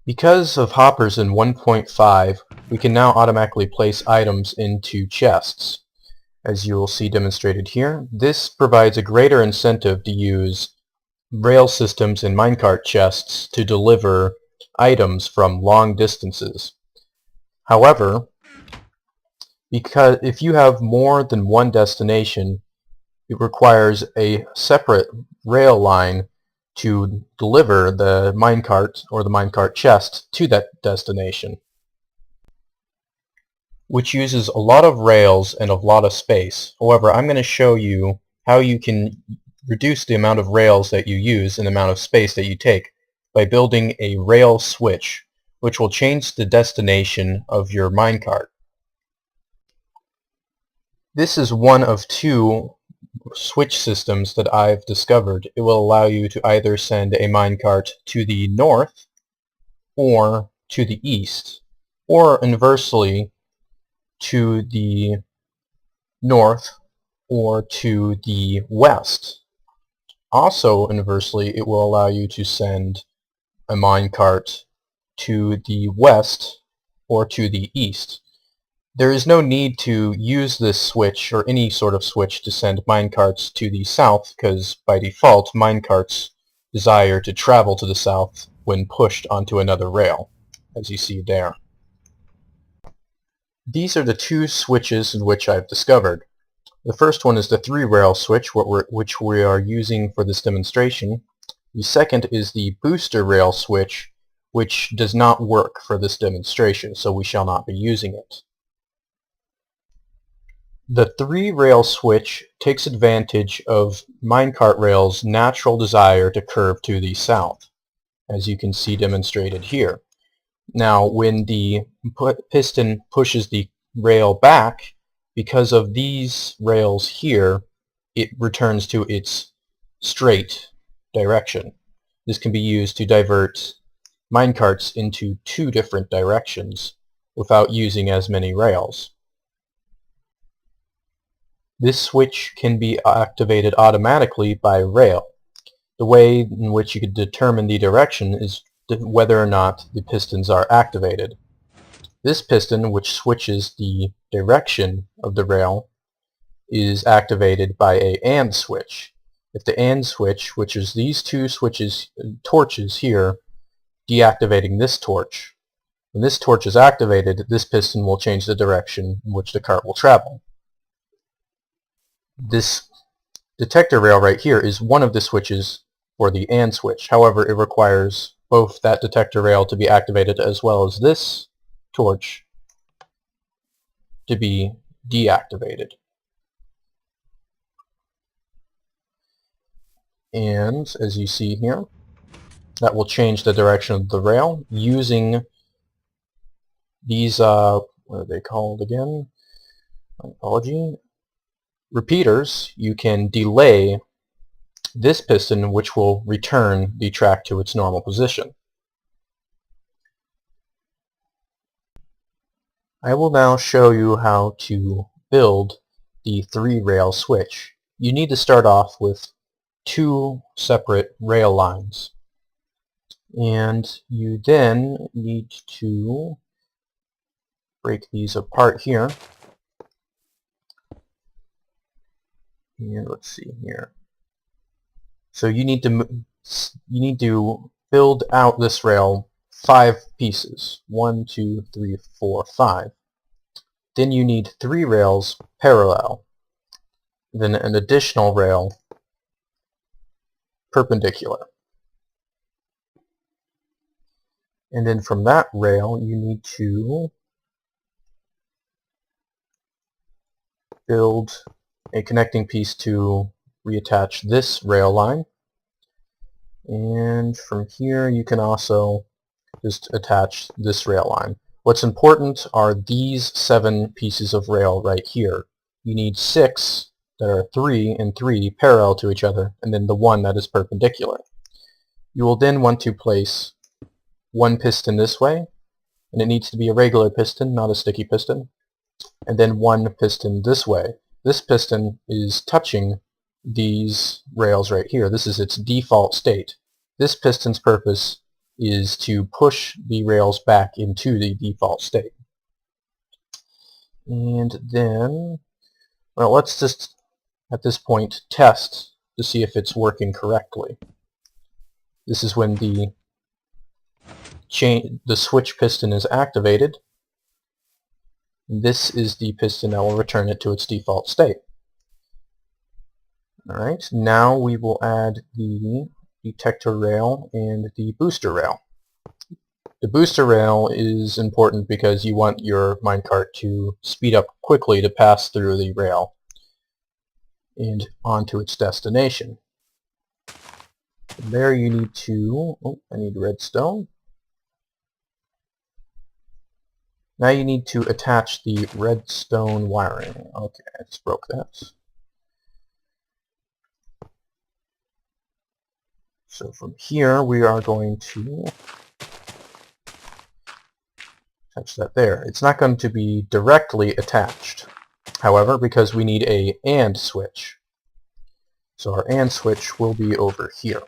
Because of hoppers in 1.5, we can now automatically place items into chests. As you will see demonstrated here, this provides a greater incentive to use rail systems and minecart chests to deliver items from long distances. However, because if you have more than one destination, it requires a separate rail line to deliver the minecart or the minecart chest to that destination, which uses a lot of rails and a lot of space. However, I'm going to show you how you can reduce the amount of rails that you use and the amount of space that you take by building a rail switch, which will change the destination of your minecart. This is one of two switch systems that I've discovered. It will allow you to either send a minecart to the north or to the east, or inversely to the north or to the west. Also inversely, it will allow you to send a minecart to the west or to the east. There is no need to use this switch or any sort of switch to send minecarts to the south, because by default minecarts desire to travel to the south when pushed onto another rail, as you see there. These are the two switches in which I've discovered. The first one is the 3-rail switch, which we are using for this demonstration. The second is the booster rail switch, which does not work for this demonstration, so we shall not be using it. The 3-rail switch takes advantage of minecart rail's natural desire to curve to the south, as you can see demonstrated here. Now, when the piston pushes the rail back, because of these rails here, it returns to its straight direction. This can be used to divert minecarts into two different directions without using as many rails. This switch can be activated automatically by rail. The way in which you could determine the direction is whether or not the pistons are activated. This piston, which switches the direction of the rail, is activated by a AND switch. If the AND switch, which is these two torches here, deactivating this torch. When this torch is activated, this piston will change the direction in which the cart will travel. This detector rail right here is one of the switches for the AND switch. However, it requires both that detector rail to be activated as well as this torch to be deactivated. And as you see here, that will change the direction of the rail using these, what are they called again? My apology. Repeaters. You can delay this piston, which will return the track to its normal position. I will now show you how to build the 3-rail switch. You need to start off with 2 separate rail lines, and you then need to break these apart here. And let's see here. So you need to build out this rail 5 pieces. 1, 2, 3, 4, 5. Then you need 3 rails parallel. Then an additional rail perpendicular. And then from that rail you need to build a connecting piece to reattach this rail line. And from here you can also just attach this rail line. What's important are these 7 pieces of rail right here. You need 6 that are 3 and 3 parallel to each other, and then the 1 that is perpendicular. You will then want to place 1 piston this way, and it needs to be a regular piston, not a sticky piston, and then 1 piston this way. This piston is touching these rails right here. This is its default state. This piston's purpose is to push the rails back into the default state. And then, well, let's just, at this point, test to see if it's working correctly. This is when the switch piston is activated. This is the piston that will return it to its default state. Alright, now we will add the detector rail and the booster rail. The booster rail is important because you want your minecart to speed up quickly to pass through the rail and onto its destination. From there you need to, I need redstone. Now you need to attach the redstone wiring. Okay, I just broke that. So from here we are going to attach that there. It's not going to be directly attached, however, because we need a AND switch. So our AND switch will be over here.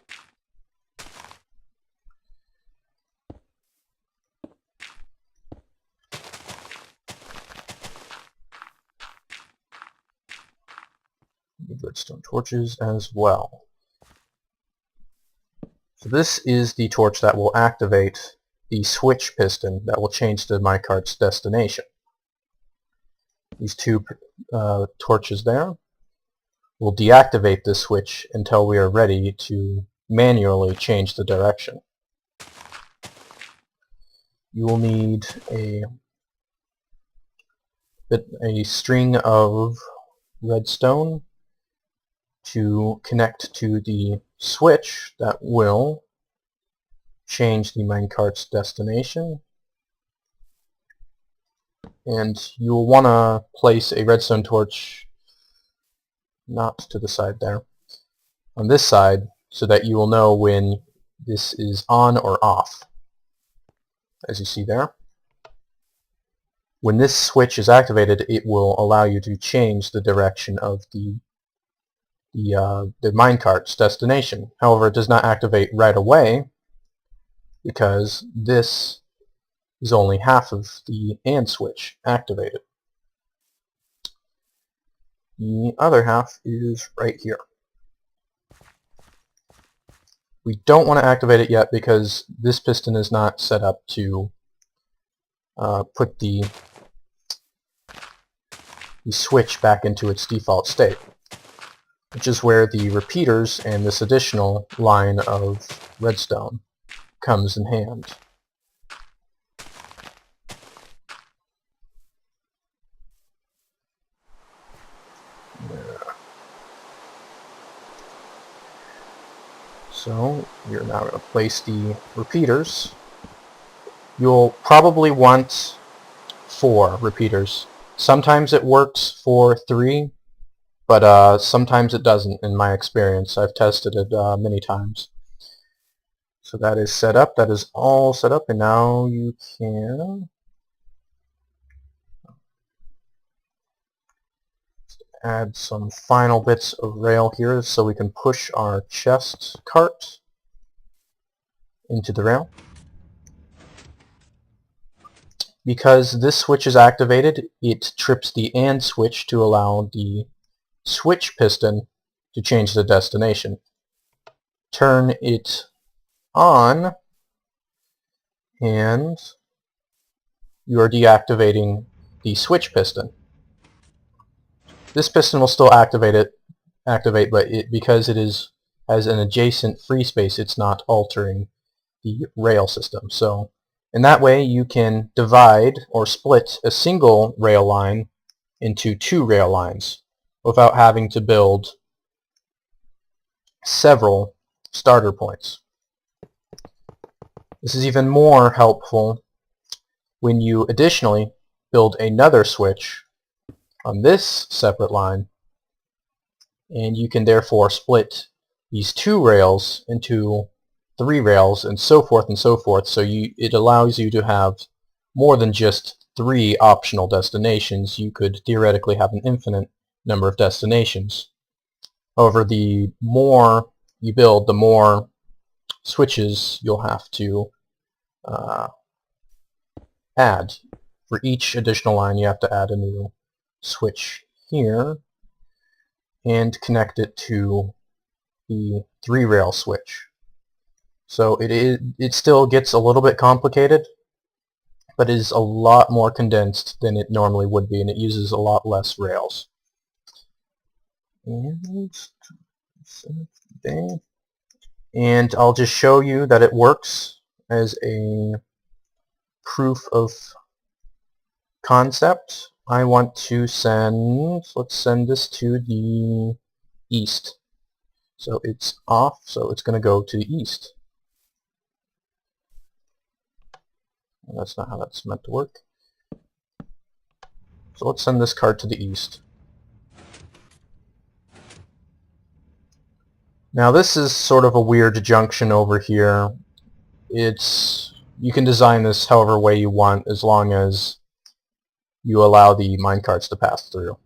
Need redstone torches as well. So this is the torch that will activate the switch piston that will change the minecart's destination. These two torches there will deactivate this switch until we are ready to manually change the direction. You will need a string of redstone to connect to the switch that will change the minecart's destination. And you will want to place a redstone torch not to the side there, on this side, so that you will know when this is on or off. As you see there, when this switch is activated, it will allow you to change the direction of the minecart's destination. However, it does not activate right away because this is only half of the AND switch activated. The other half is right here. We don't want to activate it yet because this piston is not set up to put the switch back into its default state, which is where the repeaters and this additional line of redstone comes in hand. So you're now going to place the repeaters. You'll probably want 4 repeaters. Sometimes it works for 3, but sometimes it doesn't in my experience. I've tested it many times. So that is set up. That is all set up, and now you can add some final bits of rail here so we can push our chest cart into the rail. Because this switch is activated, it trips the AND switch to allow the switch piston to change the destination. Turn it on, and you are deactivating the switch piston. This piston will still activate, but because it has an adjacent free space, it's not altering the rail system. So in that way you can divide or split a single rail line into 2 rail lines without having to build several starter points. This is even more helpful when you additionally build another switch on this separate line, and you can therefore split these 2 rails into 3 rails and so forth and so forth, so it allows you to have more than just 3 optional destinations. You could theoretically have an infinite number of destinations. However, the more you build, the more switches you'll have to uh, add. For each additional line, you have to add a new switch here and connect it to the 3-rail switch. So it still gets a little bit complicated, but is a lot more condensed than it normally would be, and it uses a lot less rails. And I'll just show you that it works as a proof of concept. I want to send, let's send this to the east. So it's off, so it's going to go to the east. And that's not how that's meant to work. So let's send this card to the east. Now this is sort of a weird junction over here. You can design this however way you want as long as you allow the minecarts to pass through.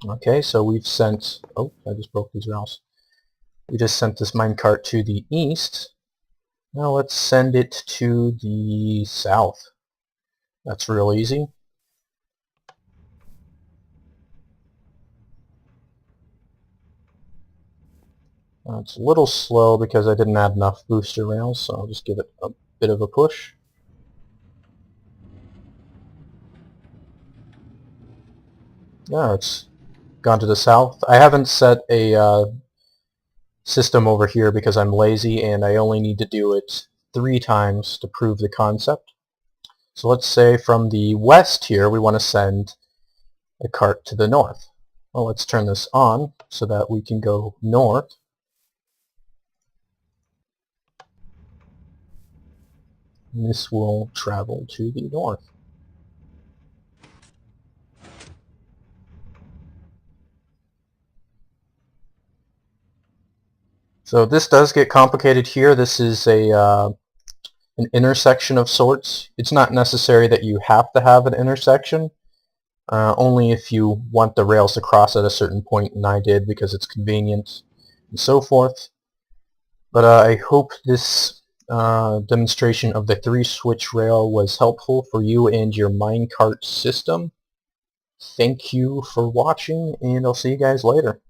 Okay, so we've sent, oh, I just broke these rails. We just sent this minecart to the east. Now let's send it to the south. That's real easy. It's a little slow because I didn't add enough booster rails, so I'll just give it a bit of a push. Yeah, it's gone to the south. I haven't set a system over here because I'm lazy and I only need to do it 3 times to prove the concept. So let's say from the west here we want to send a cart to the north. Well, let's turn this on so that we can go north. And this will travel to the north. So this does get complicated here. This is an intersection of sorts. It's not necessary that you have to have an intersection, only if you want the rails to cross at a certain point, and I did because it's convenient and so forth. But I hope this demonstration of the 3-switch rail was helpful for you and your minecart system. Thank you for watching, and I'll see you guys later.